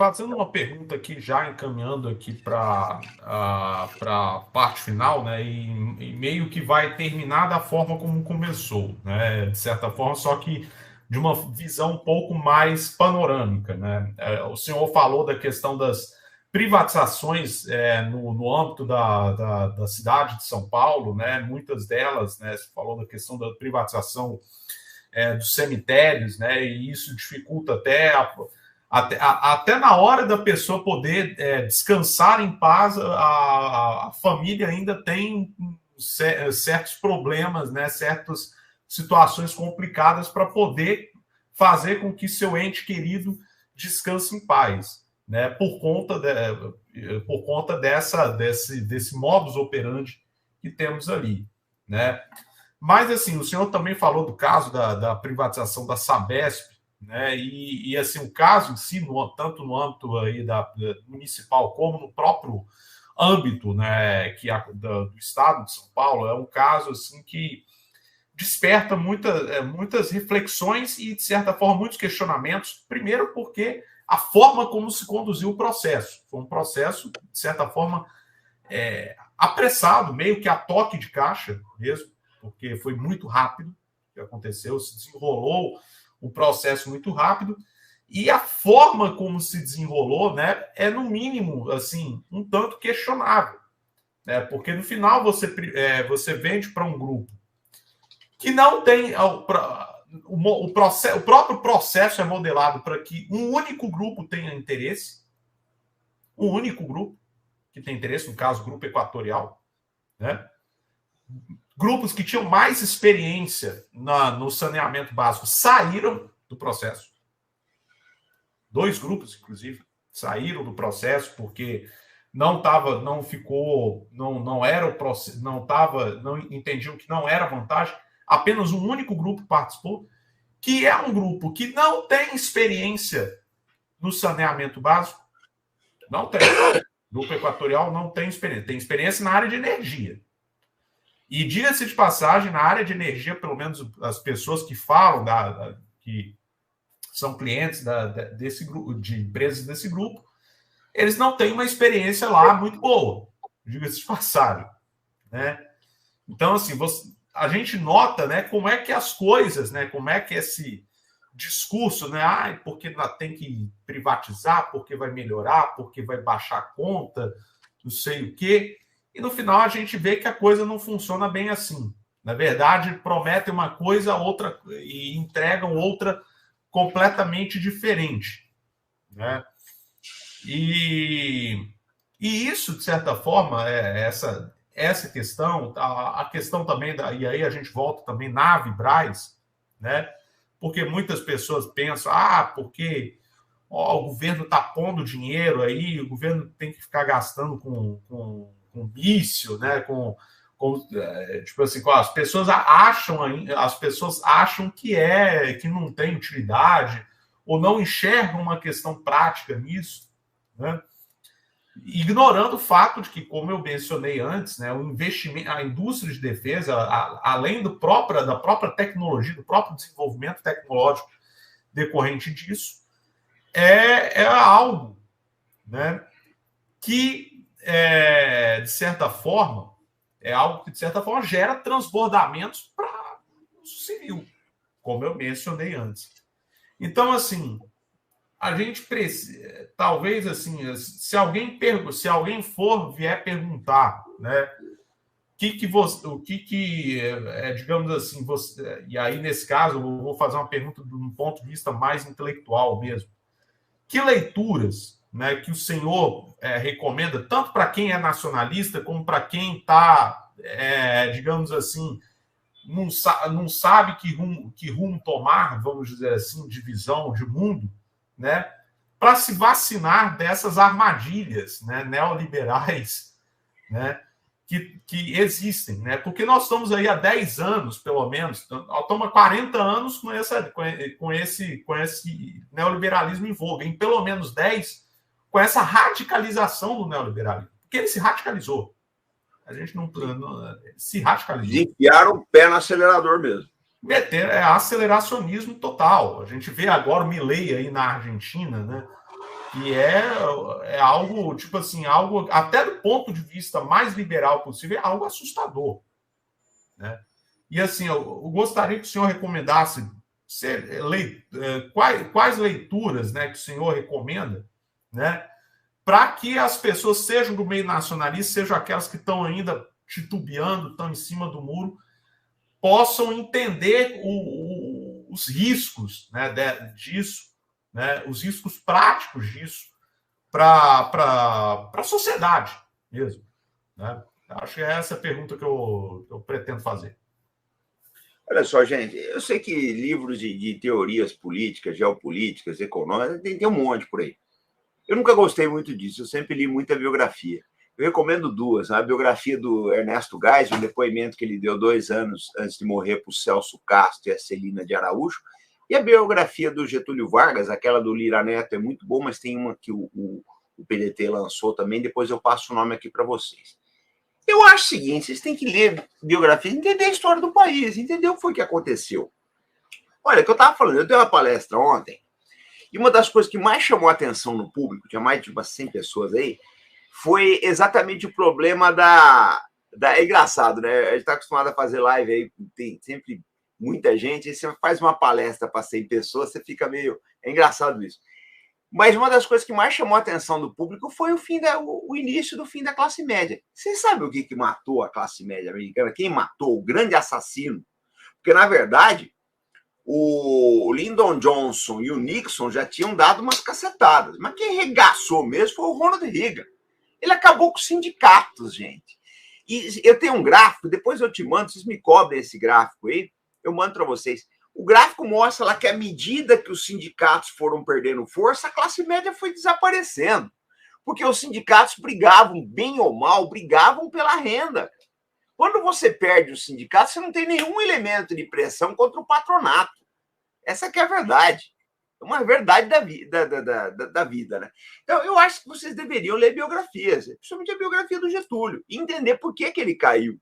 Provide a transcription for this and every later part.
Fazendo uma pergunta aqui, já encaminhando aqui para a parte final, né? E meio que vai terminar da forma como começou, né? De certa forma, só que de uma visão um pouco mais panorâmica, né? O senhor falou da questão das privatizações no âmbito da cidade de São Paulo, né? Muitas delas, né? Você falou da questão da privatização dos cemitérios, né? E isso dificulta até na hora da pessoa poder descansar em paz, a família ainda tem certos problemas, né, certas situações complicadas para poder fazer com que seu ente querido descanse em paz, né, por conta desse modus operandi que temos ali, né. Mas, assim, o senhor também falou do caso da privatização da Sabesp, né? Assim, o caso em si, tanto no âmbito aí da municipal como no próprio âmbito, né, do Estado de São Paulo, é um caso assim que desperta muitas reflexões e, de certa forma, muitos questionamentos. Primeiro, porque a forma como se conduziu o processo foi um processo, de certa forma, apressado, meio que a toque de caixa mesmo, porque foi muito rápido o que aconteceu, se desenrolou o processo muito rápido, e a forma como se desenrolou, né, é no mínimo assim um tanto questionável, né, porque no final você vende para um grupo que não tem o próprio processo é modelado para que um único grupo tenha interesse, um único grupo que tem interesse, no caso, o Grupo Equatorial, né? Grupos que tinham mais experiência no saneamento básico saíram do processo. 2 grupos, inclusive, saíram do processo porque não era o processo, não entendiam que não era vantagem. Apenas um único grupo participou, que é um grupo que não tem experiência no saneamento básico. Não tem. O Grupo Equatorial não tem experiência. Tem experiência na área de energia. E diga-se de passagem, na área de energia, pelo menos as pessoas que falam, que são clientes desse grupo, de empresas desse grupo, eles não têm uma experiência lá muito boa, diga-se de passagem, né? Então, assim, a gente nota, né, como é que as coisas, né, como é que esse discurso, né, porque tem que privatizar, porque vai melhorar, porque vai baixar a conta, não sei o quê, e no final a gente vê que a coisa não funciona bem assim. Na verdade, prometem uma coisa, outra, e entregam outra completamente diferente, né? E isso, de certa forma, essa questão, a questão também, e aí a gente volta também na Vibraz, né? Porque muitas pessoas pensam, porque o governo está pondo dinheiro aí, o governo tem que ficar gastando com vício, né? Tipo assim, as pessoas acham que não tem utilidade ou não enxergam uma questão prática nisso, né? Ignorando o fato de que, como eu mencionei antes, né, o investimento, a indústria de defesa, além da própria tecnologia, do próprio desenvolvimento tecnológico decorrente disso, é algo, né, que, de certa forma, gera transbordamentos para o civil, como eu mencionei antes. Então, assim, a gente precisa, talvez, assim, se alguém vier perguntar, né, digamos assim, e aí nesse caso eu vou fazer uma pergunta de um ponto de vista mais intelectual mesmo. Que leituras, né, que o senhor recomenda, tanto para quem é nacionalista, como para quem está, digamos assim, não sabe que rumo tomar, vamos dizer assim, de visão, de mundo, né, para se vacinar dessas armadilhas, né, neoliberais, né, que existem, né? Porque nós estamos aí há 10 anos, pelo menos, estamos há 40 anos com esse neoliberalismo em voga, em pelo menos 10 com essa radicalização do neoliberalismo, porque ele se radicalizou. A gente não se radicalizou. Enfiaram o pé no acelerador mesmo. Aceleracionismo total. A gente vê agora o Milei aí na Argentina, né? que é algo, tipo assim, algo, até do ponto de vista mais liberal possível, é algo assustador, né? E assim, eu gostaria que o senhor recomendasse quais leituras, né, que o senhor recomenda, né, para que as pessoas sejam do meio nacionalista, sejam aquelas que estão ainda titubeando, estão em cima do muro, possam entender os riscos, né, disso, né, os riscos práticos disso para a sociedade mesmo, né? Acho que é essa a pergunta que eu pretendo fazer. Olha só, gente, eu sei que livros de teorias políticas, geopolíticas, econômicas, tem um monte por aí. Eu nunca gostei muito disso, eu sempre li muita biografia. Eu recomendo duas: a biografia do Ernesto Geisel, um depoimento que ele deu 2 anos antes de morrer para o Celso Castro e a Celina de Araújo, e a biografia do Getúlio Vargas, aquela do Lira Neto é muito boa, mas tem uma que o PDT lançou também, depois eu passo o nome aqui para vocês. Eu acho o seguinte: vocês têm que ler biografia, entender a história do país, entender o que foi que aconteceu. Olha, o que eu estava falando, eu dei uma palestra ontem, e uma das coisas que mais chamou a atenção no público, tinha mais de umas 100 pessoas aí, foi exatamente o problema é engraçado, né? A gente está acostumado a fazer live aí, tem sempre muita gente, e você faz uma palestra para 100 pessoas, você fica meio... É engraçado isso. Mas uma das coisas que mais chamou a atenção do público foi o início do fim da classe média. Vocês sabem o que matou a classe média americana? Quem matou? O grande assassino. Porque, na verdade, o Lyndon Johnson e o Nixon já tinham dado umas cacetadas. Mas quem regaçou mesmo foi o Ronald Reagan. Ele acabou com os sindicatos, gente. E eu tenho um gráfico, depois eu te mando, vocês me cobrem esse gráfico aí, eu mando para vocês. O gráfico mostra lá que à medida que os sindicatos foram perdendo força, a classe média foi desaparecendo. Porque os sindicatos brigavam, bem ou mal, brigavam pela renda. Quando você perde os sindicatos, você não tem nenhum elemento de pressão contra o patronato. Essa que é a verdade. É uma verdade da vida, né? Então, eu acho que vocês deveriam ler biografias, principalmente a biografia do Getúlio, e entender por que ele caiu.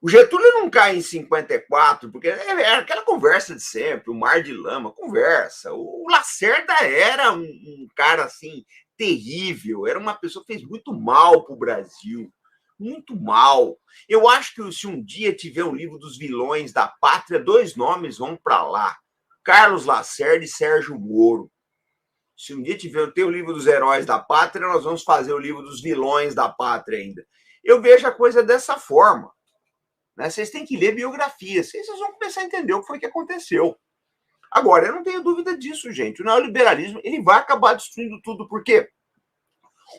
O Getúlio não cai em 54, porque era aquela conversa de sempre, o mar de lama, conversa. O Lacerda era um cara, assim, terrível, era uma pessoa que fez muito mal para o Brasil, muito mal. Eu acho que se um dia tiver um livro dos vilões da pátria, 2 nomes vão para lá: Carlos Lacerda e Sérgio Moro. Se um dia ter o livro dos heróis da pátria, nós vamos fazer o livro dos vilões da pátria ainda. Eu vejo a coisa dessa forma. Né? Vocês têm que ler biografias, vocês vão começar a entender o que foi que aconteceu. Agora, eu não tenho dúvida disso, gente. O neoliberalismo ele vai acabar destruindo tudo, porque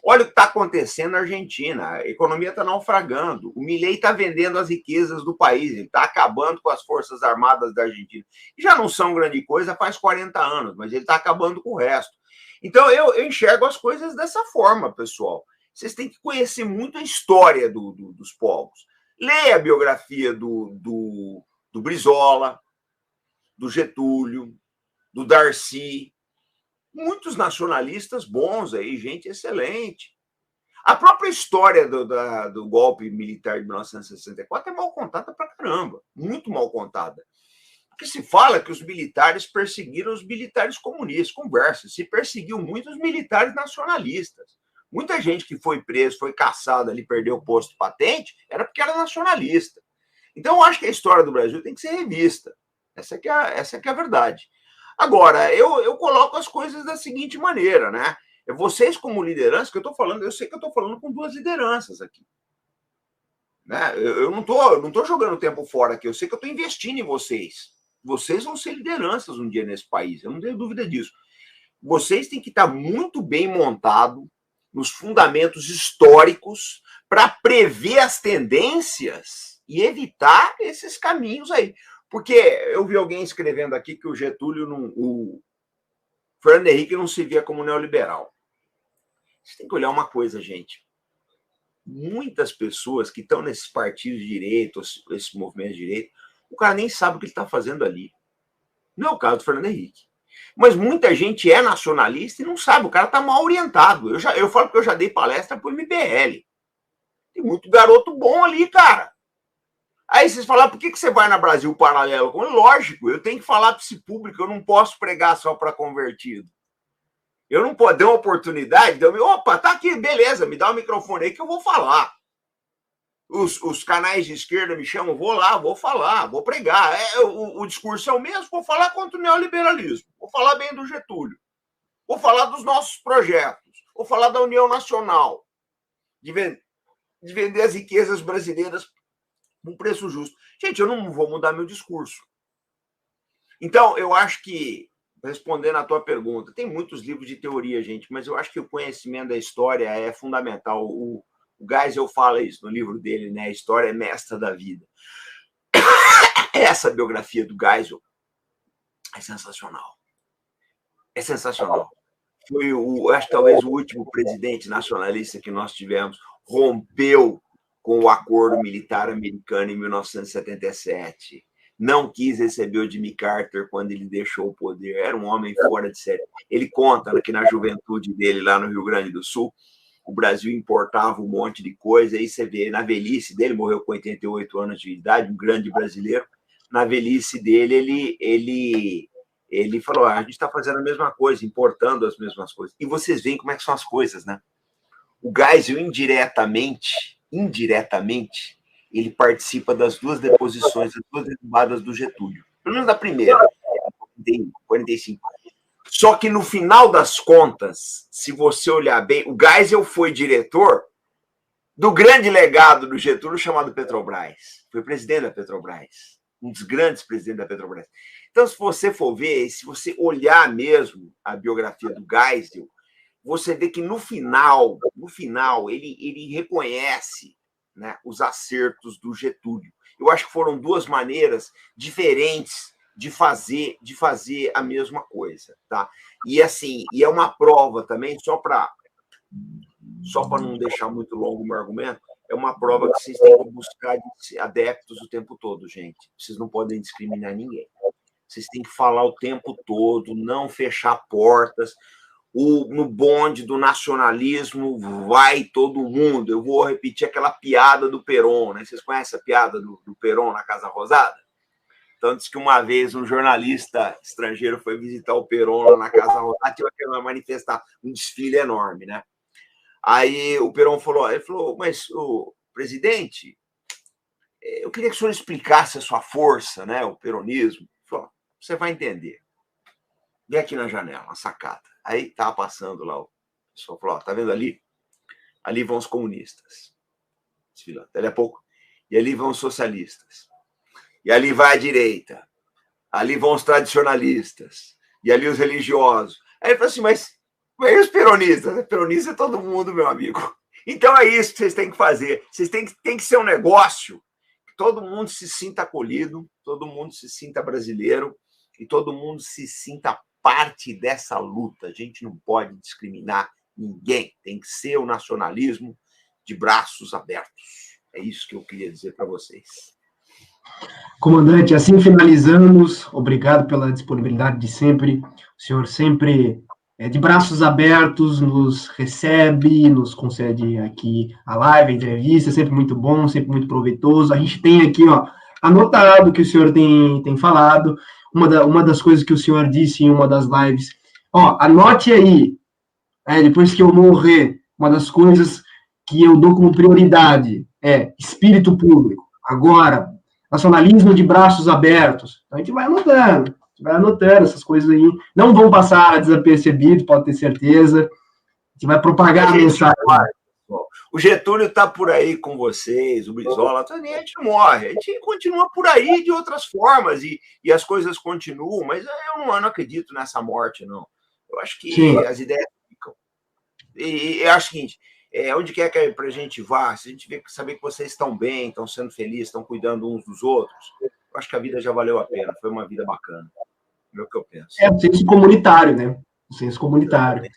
olha o que está acontecendo na Argentina. A economia está naufragando. O Milei está vendendo as riquezas do país. Ele está acabando com as forças armadas da Argentina. E já não são grande coisa faz 40 anos, mas ele está acabando com o resto. Então, eu enxergo as coisas dessa forma, pessoal. Vocês têm que conhecer muito a história dos povos. Leia a biografia do Brizola, do Getúlio, do Darcy. Muitos nacionalistas bons aí, gente excelente. A própria história do golpe militar de 1964 é mal contada pra caramba, muito mal contada. Porque se fala que os militares perseguiram os militares comunistas, conversa, se perseguiu muito os militares nacionalistas. Muita gente que foi preso, foi caçada ali, perdeu o posto de patente, era porque era nacionalista. Então, eu acho que a história do Brasil tem que ser revista. Essa que é a verdade. Agora, eu coloco as coisas da seguinte maneira, né? Vocês, como liderança, que eu estou falando, eu sei que eu estou falando com 2 lideranças aqui. Né? Eu não tô jogando tempo fora aqui, eu sei que eu estou investindo em vocês. Vocês vão ser lideranças um dia nesse país, eu não tenho dúvida disso. Vocês têm que estar muito bem montado nos fundamentos históricos para prever as tendências e evitar esses caminhos aí. Porque eu vi alguém escrevendo aqui que o Getúlio, o Fernando Henrique não se via como neoliberal. Você tem que olhar uma coisa, gente. Muitas pessoas que estão nesses partidos de direita, esses movimentos de direita, o cara nem sabe o que ele está fazendo ali. Não é o caso do Fernando Henrique. Mas muita gente é nacionalista e não sabe, o cara está mal orientado. Eu falo que eu já dei palestra para o MBL. Tem muito garoto bom ali, cara. Aí vocês falam, por que você vai na Brasil Paralelo? Lógico, eu tenho que falar para esse público, eu não posso pregar só para convertido. Eu não posso dar uma oportunidade de opa, tá aqui, beleza, me dá o microfone aí que eu vou falar. Os canais de esquerda me chamam, vou lá, vou falar, vou pregar. O discurso é o mesmo, vou falar contra o neoliberalismo, vou falar bem do Getúlio, vou falar dos nossos projetos, vou falar da União Nacional, de vender as riquezas brasileiras por um preço justo. Gente, eu não vou mudar meu discurso. Então, eu acho que, respondendo à tua pergunta, tem muitos livros de teoria, gente, mas eu acho que o conhecimento da história é fundamental. O Geisel fala isso no livro dele, né? A história é mestra da vida. Essa biografia do Geisel é sensacional. É sensacional. Foi, acho que talvez o último presidente nacionalista que nós tivemos, rompeu com o acordo militar americano em 1977. Não quis receber o Jimmy Carter quando ele deixou o poder. Era um homem fora de série. Ele conta que na juventude dele, lá no Rio Grande do Sul, o Brasil importava um monte de coisa. Aí você vê, na velhice dele, morreu com 88 anos de idade, um grande brasileiro. Na velhice dele, ele falou, a gente está fazendo a mesma coisa, importando as mesmas coisas. E vocês veem como é que são as coisas, né? O Geisel, indiretamente, ele participa das duas deposições, das duas derrubadas do Getúlio. Pelo menos da primeira, 45. Só que no final das contas, se você olhar bem, o Geisel foi diretor do grande legado do Getúlio chamado Petrobras. Foi presidente da Petrobras. Um dos grandes presidentes da Petrobras. Então, se você for ver, se você olhar mesmo a biografia do Geisel, você vê que no final ele reconhece, né, os acertos do Getúlio. Eu acho que foram duas maneiras diferentes de fazer a mesma coisa, tá? E assim, é uma prova também, só para não deixar muito longo o meu argumento, é uma prova que vocês têm que buscar adeptos o tempo todo, gente. Vocês não podem discriminar ninguém. Vocês têm que falar o tempo todo, não fechar portas. No bonde do nacionalismo vai todo mundo. Eu vou repetir aquela piada do Perón, né? Vocês conhecem a piada do Perón na Casa Rosada? Então, diz que uma vez um jornalista estrangeiro foi visitar o Perón lá na Casa Rosada, tinha aquela manifestação, um desfile enorme, né? Aí o Perón falou, mas o presidente, eu queria que o senhor explicasse a sua força, né? O peronismo. Ele falou, você vai entender. Vem aqui na janela, na sacada. Aí estava passando lá, o pessoal falou, tá vendo ali? Ali vão os comunistas, desfilando. Dali a pouco, e ali vão os socialistas. E ali vai a direita. Ali vão os tradicionalistas. E ali os religiosos. Aí ele falou assim, mas e os peronistas? Peronista é todo mundo, meu amigo. Então é isso que vocês têm que fazer. Vocês têm que ser um negócio que todo mundo se sinta acolhido, todo mundo se sinta brasileiro e todo mundo se sinta parte dessa luta. A gente não pode discriminar ninguém. Tem que ser o nacionalismo de braços abertos. É isso que eu queria dizer para vocês. Comandante, assim finalizamos. Obrigado pela disponibilidade de sempre. O senhor sempre de braços abertos nos recebe, nos concede aqui a live, a entrevista, sempre muito bom, sempre muito proveitoso. A gente tem aqui, anotado o que o senhor tem falado. Uma das coisas que o senhor disse em uma das lives, anote aí, depois que eu morrer, uma das coisas que eu dou como prioridade é espírito público. Agora, nacionalismo de braços abertos. Então, a gente vai anotando essas coisas aí. Não vão passar desapercebido, pode ter certeza. A gente vai propagar a mensagem. O Getúlio está por aí com vocês, o Brizola, a gente não morre, a gente continua por aí de outras formas e as coisas continuam, mas eu não acredito nessa morte, não. Eu acho que sim, as ideias ficam. E eu acho o seguinte, onde quer que a gente vá, se a gente saber que vocês estão bem, estão sendo felizes, estão cuidando uns dos outros, eu acho que a vida já valeu a pena, foi uma vida bacana. É o que eu penso. É o senso comunitário, né? O senso comunitário.